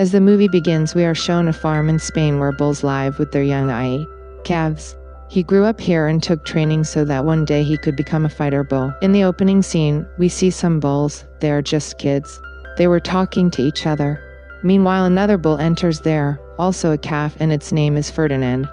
As the movie begins, we are shown a farm in Spain where bulls live with their young calves. He grew up here and took training so that one day he could become a fighter bull. In the opening scene, we see some bulls. They are just kids. They were talking to each other. Meanwhile, another bull enters there, also a calf, and its name is Ferdinand.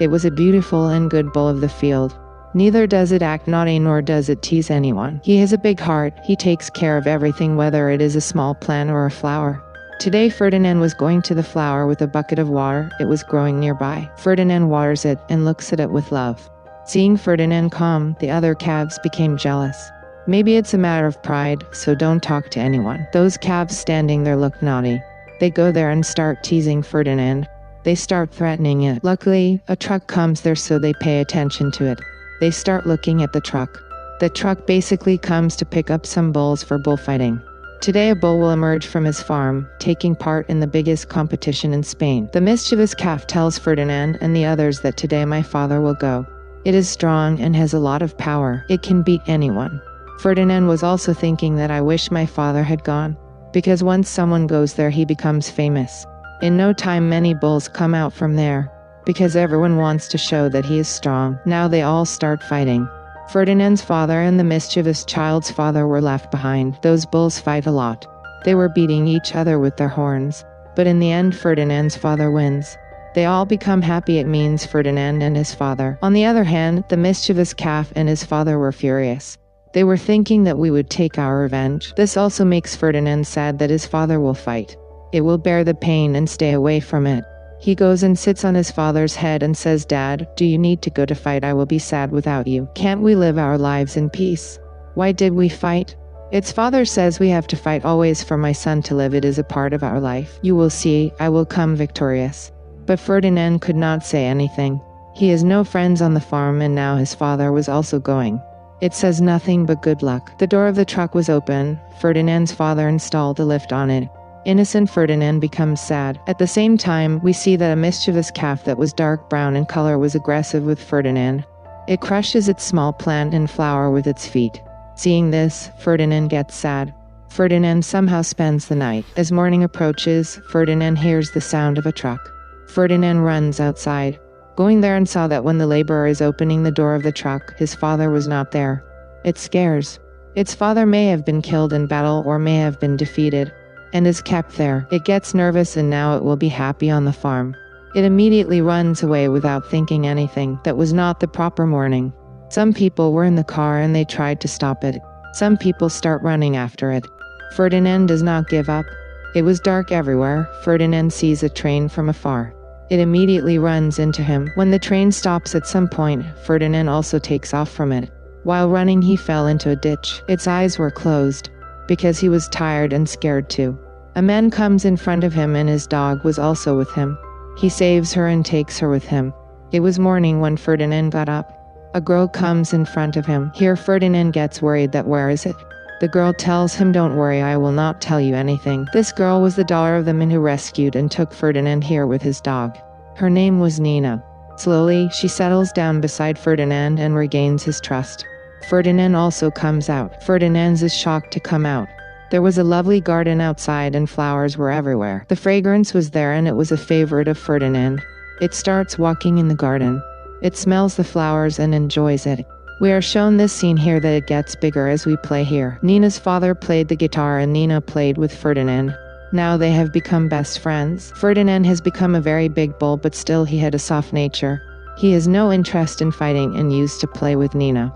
It was a beautiful and good bull of the field. Neither does it act naughty nor does it tease anyone. He has a big heart. He takes care of everything, whether it is a small plant or a flower. Today Ferdinand was going to the flower with a bucket of water. It was growing nearby. Ferdinand waters it and looks at it with love. Seeing Ferdinand calm, the other calves became jealous. Maybe it's a matter of pride, so don't talk to anyone. Those calves standing there look naughty. They go there and start teasing Ferdinand. They start threatening it. Luckily, a truck comes there, so they pay attention to it. They start looking at the truck. The truck basically comes to pick up some bulls for bullfighting. Today a bull will emerge from his farm, taking part in the biggest competition in Spain. The mischievous calf tells Ferdinand and the others that today my father will go. It is strong and has a lot of power. It can beat anyone. Ferdinand was also thinking that I wish my father had gone, because once someone goes there he becomes famous. In no time many bulls come out from there, because everyone wants to show that he is strong. Now they all start fighting. Ferdinand's father and the mischievous child's father were left behind. Those bulls fight a lot. They were beating each other with their horns. But in the end Ferdinand's father wins. They all become happy. It means Ferdinand and his father. On the other hand, the mischievous calf and his father were furious. They were thinking that we would take our revenge. This also makes Ferdinand sad that his father will fight. It will bear the pain and stay away from it. He goes and sits on his father's head and says, "Dad, do you need to go to fight? I will be sad without you. Can't we live our lives in peace? Why did we fight?" Its father says, "We have to fight always for my son to live. It is a part of our life. You will see, I will come victorious." But Ferdinand could not say anything. He has no friends on the farm, and now his father was also going. It says nothing but good luck. The door of the truck was open. Ferdinand's father installed a lift on it. Innocent Ferdinand becomes sad. At the same time, we see that a mischievous calf that was dark brown in color was aggressive with Ferdinand. It crushes its small plant and flower with its feet. Seeing this, Ferdinand gets sad. Ferdinand somehow spends the night. As morning approaches, Ferdinand hears the sound of a truck. Ferdinand runs outside, going there and saw that when the laborer is opening the door of the truck, his father was not there. It scares. Its father may have been killed in battle or may have been defeated, and is kept there. It gets nervous and now it will be happy on the farm. It immediately runs away without thinking anything. That was not the proper morning. Some people were in the car and they tried to stop it. Some people start running after it. Ferdinand does not give up. It was dark everywhere. Ferdinand sees a train from afar. It immediately runs into him. When the train stops at some point, Ferdinand also takes off from it. While running he fell into a ditch. Its eyes were closed, because he was tired and scared too. A man comes in front of him and his dog was also with him. He saves her and takes her with him. It was morning when Ferdinand got up. A girl comes in front of him. Here Ferdinand gets worried that where is it? The girl tells him, "Don't worry, I will not tell you anything." This girl was the daughter of the man who rescued and took Ferdinand here with his dog. Her name was Nina. Slowly, she settles down beside Ferdinand and regains his trust. Ferdinand also comes out. Ferdinand is shocked to come out. There was a lovely garden outside and flowers were everywhere. The fragrance was there and it was a favorite of Ferdinand. It starts walking in the garden. It smells the flowers and enjoys it. We are shown this scene here that it gets bigger as we play here. Nina's father played the guitar and Nina played with Ferdinand. Now they have become best friends. Ferdinand has become a very big bull, but still he had a soft nature. He has no interest in fighting and used to play with Nina.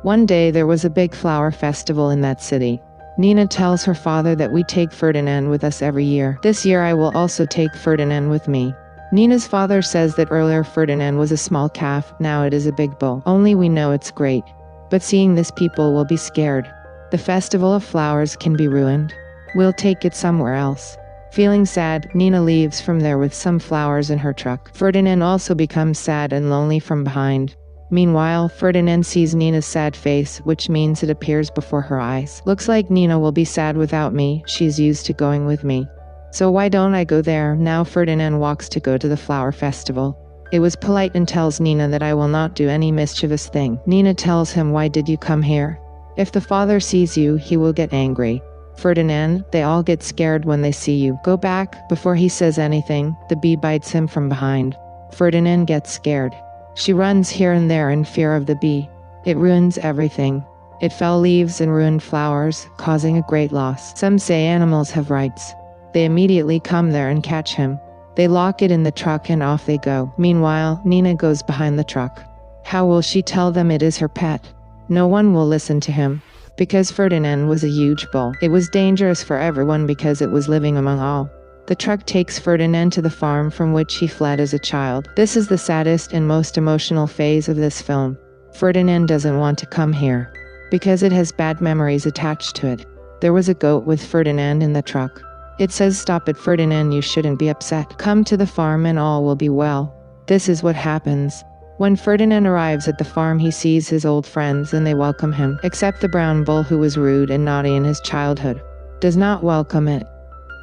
One day there was a big flower festival in that city. Nina tells her father that we take Ferdinand with us every year. This year I will also take Ferdinand with me. Nina's father says that earlier Ferdinand was a small calf, now it is a big bull. Only we know it's great. But seeing this people will be scared. The festival of flowers can be ruined. We'll take it somewhere else. Feeling sad, Nina leaves from there with some flowers in her truck. Ferdinand also becomes sad and lonely from behind. Meanwhile, Ferdinand sees Nina's sad face, which means it appears before her eyes. Looks like Nina will be sad without me. She's used to going with me. So why don't I go there? Now Ferdinand walks to go to the flower festival. It was polite and tells Nina that I will not do any mischievous thing. Nina tells him, "Why did you come here? If the father sees you, he will get angry." Ferdinand, they all get scared when they see you. Go back." Before he says anything, the bee bites him from behind. Ferdinand gets scared. She runs here and there in fear of the bee. It ruins everything. It fell leaves and ruined flowers, causing a great loss. Some say animals have rights. They immediately come there and catch him. They lock it in the truck and off they go. Meanwhile, Nina goes behind the truck. How will she tell them it is her pet? No one will listen to him. Because Ferdinand was a huge bull, it was dangerous for everyone because it was living among all. The truck takes Ferdinand to the farm from which he fled as a child. This is the saddest and most emotional phase of this film. Ferdinand doesn't want to come here, because it has bad memories attached to it. There was a goat with Ferdinand in the truck. It says, "Stop it, Ferdinand, you shouldn't be upset. Come to the farm and all will be well." This is what happens. When Ferdinand arrives at the farm, he sees his old friends and they welcome him, except the brown bull, who was rude and naughty in his childhood, does not welcome it.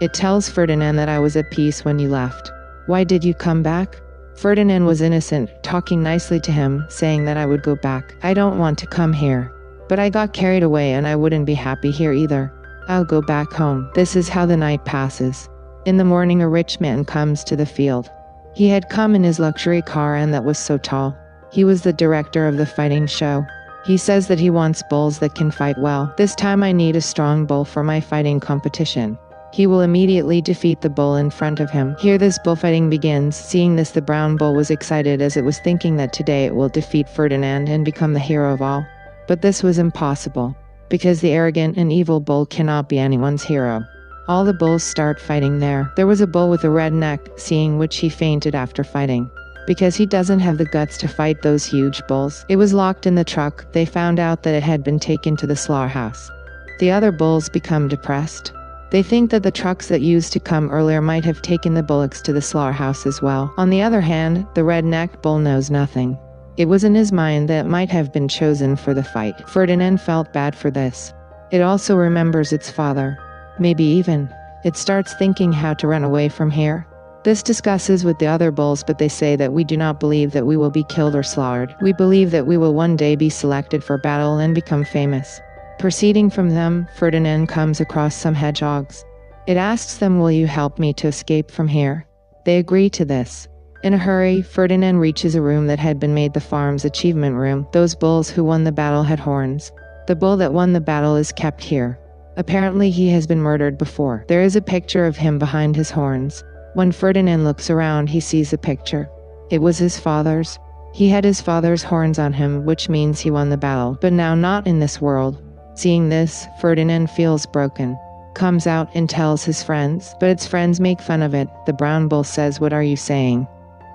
It tells Ferdinand that I was at peace when you left. Why did you come back? Ferdinand was innocent, talking nicely to him, saying that I would go back. I don't want to come here. But I got carried away and I wouldn't be happy here either. I'll go back home. This is how the night passes. In the morning, a rich man comes to the field. He had come in his luxury car and that was so tall. He was the director of the fighting show. He says that he wants bulls that can fight well. This time I need a strong bull for my fighting competition. He will immediately defeat the bull in front of him. Here this bullfighting begins. Seeing this, the brown bull was excited, as it was thinking that today it will defeat Ferdinand and become the hero of all. But this was impossible, because the arrogant and evil bull cannot be anyone's hero. All the bulls start fighting there. There was a bull with a red neck, seeing which he fainted after fighting, because he doesn't have the guts to fight those huge bulls. It was locked in the truck. They found out that it had been taken to the slaughterhouse. The other bulls become depressed. They think that the trucks that used to come earlier might have taken the bullocks to the slaughterhouse as well. On the other hand, the red-necked bull knows nothing. It was in his mind that it might have been chosen for the fight. Ferdinand felt bad for this. It also remembers its father. Maybe even, it starts thinking how to run away from here. This discusses with the other bulls, but they say that we do not believe that we will be killed or slaughtered. We believe that we will one day be selected for battle and become famous. Proceeding from them, Ferdinand comes across some hedgehogs. It asks them, "Will you help me to escape from here?" They agree to this. In a hurry, Ferdinand reaches a room that had been made the farm's achievement room. Those bulls who won the battle had horns. The bull that won the battle is kept here. Apparently he has been murdered before. There is a picture of him behind his horns. When Ferdinand looks around, he sees a picture. It was his father's. He had his father's horns on him, which means he won the battle, but now not in this world. Seeing this, Ferdinand feels broken. Comes out and tells his friends, but its friends make fun of it. The brown bull says, "What are you saying?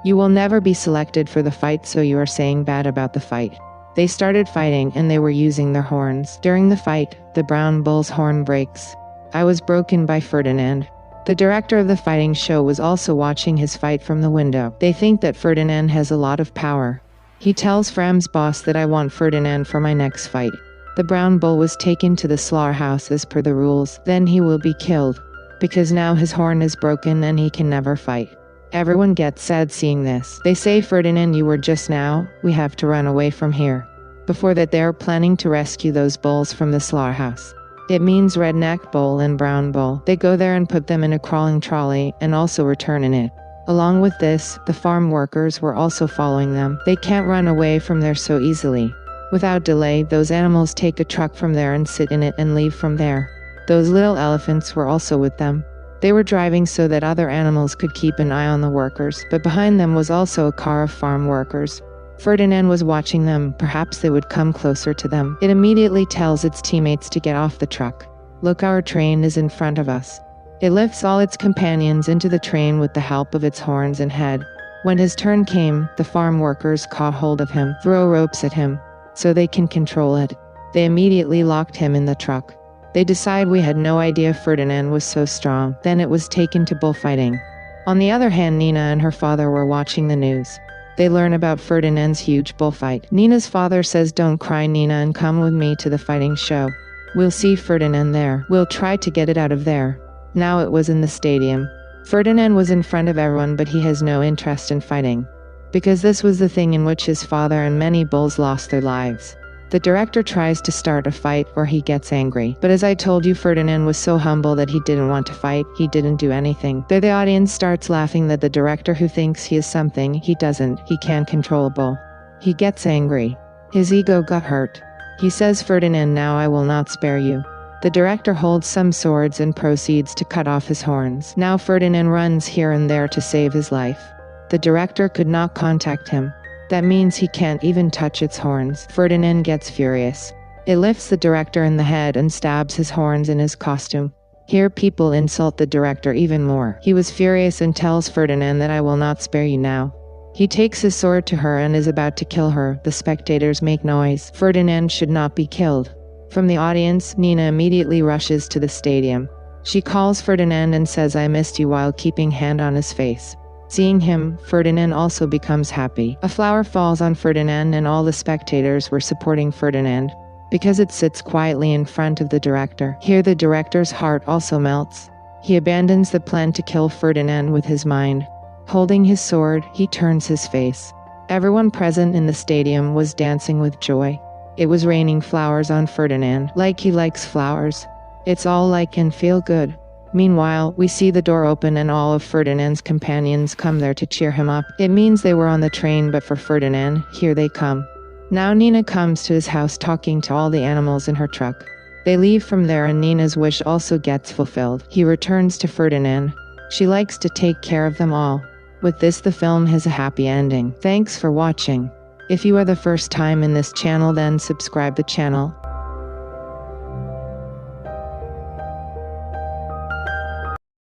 You will never be selected for the fight, so you are saying bad about the fight." They started fighting and they were using their horns. During the fight, the brown bull's horn breaks. I was broken by Ferdinand. The director of the fighting show was also watching his fight from the window. They think that Ferdinand has a lot of power. He tells Fram's boss that I want Ferdinand for my next fight. The brown bull was taken to the slaughterhouse as per the rules. Then he will be killed, because now his horn is broken and he can never fight. Everyone gets sad seeing this. They say, "Ferdinand, you were just now. We have to run away from here." Before that, they are planning to rescue those bulls from the slaughterhouse. It means redneck bull and brown bull. They go there and put them in a crawling trolley and also return in it. Along with this, the farm workers were also following them. They can't run away from there so easily. Without delay, those animals take a truck from there and sit in it and leave from there. Those little elephants were also with them. They were driving so that other animals could keep an eye on the workers, but behind them was also a car of farm workers. Ferdinand was watching them. Perhaps they would come closer to them. It immediately tells its teammates to get off the truck. "Look, our train is in front of us." It lifts all its companions into the train with the help of its horns and head. When his turn came, the farm workers caught hold of him, throw ropes at him, so they can control it. They immediately locked him in the truck. They decide we had no idea Ferdinand was so strong. Then it was taken to bullfighting. On the other hand, Nina and her father were watching the news. They learn about Ferdinand's huge bullfight. Nina's father says, "Don't cry, Nina, and come with me to the fighting show. We'll see Ferdinand there. We'll try to get it out of there." Now it was in the stadium. Ferdinand was in front of everyone, but he has no interest in fighting, because this was the thing in which his father and many bulls lost their lives. The director tries to start a fight where he gets angry. But as I told you, Ferdinand was so humble that he didn't want to fight. He didn't do anything. There the audience starts laughing that the director who thinks he is something he doesn't. He can't controllable. He gets angry. His ego got hurt. He says, Ferdinand, now I will not spare you. The director holds some swords and proceeds to cut off his horns. Now Ferdinand runs here and there to save his life. The director could not contact him. That means he can't even touch its horns. Ferdinand gets furious. It lifts the director in the head and stabs his horns in his costume. Here people insult the director even more. He was furious and tells Ferdinand that I will not spare you now. He takes his sword to her and is about to kill her. The spectators make noise. Ferdinand should not be killed. From the audience, Nina immediately rushes to the stadium. She calls Ferdinand and says, I missed you, while keeping hand on his face. Seeing him, Ferdinand also becomes happy. A flower falls on Ferdinand and all the spectators were supporting Ferdinand because it sits quietly in front of the director. Here the director's heart also melts. He abandons the plan to kill Ferdinand with his mind. Holding his sword, he turns his face. Everyone present in the stadium was dancing with joy. It was raining flowers on Ferdinand, like he likes flowers. It's all like and feel good. Meanwhile, we see the door open and all of Ferdinand's companions come there to cheer him up. It means they were on the train, but for Ferdinand, here they come. Now Nina comes to his house talking to all the animals in her truck. They leave from there and Nina's wish also gets fulfilled. He returns to Ferdinand. She likes to take care of them all. With this, the film has a happy ending. Thanks for watching. If you are the first time in this channel, then subscribe the channel.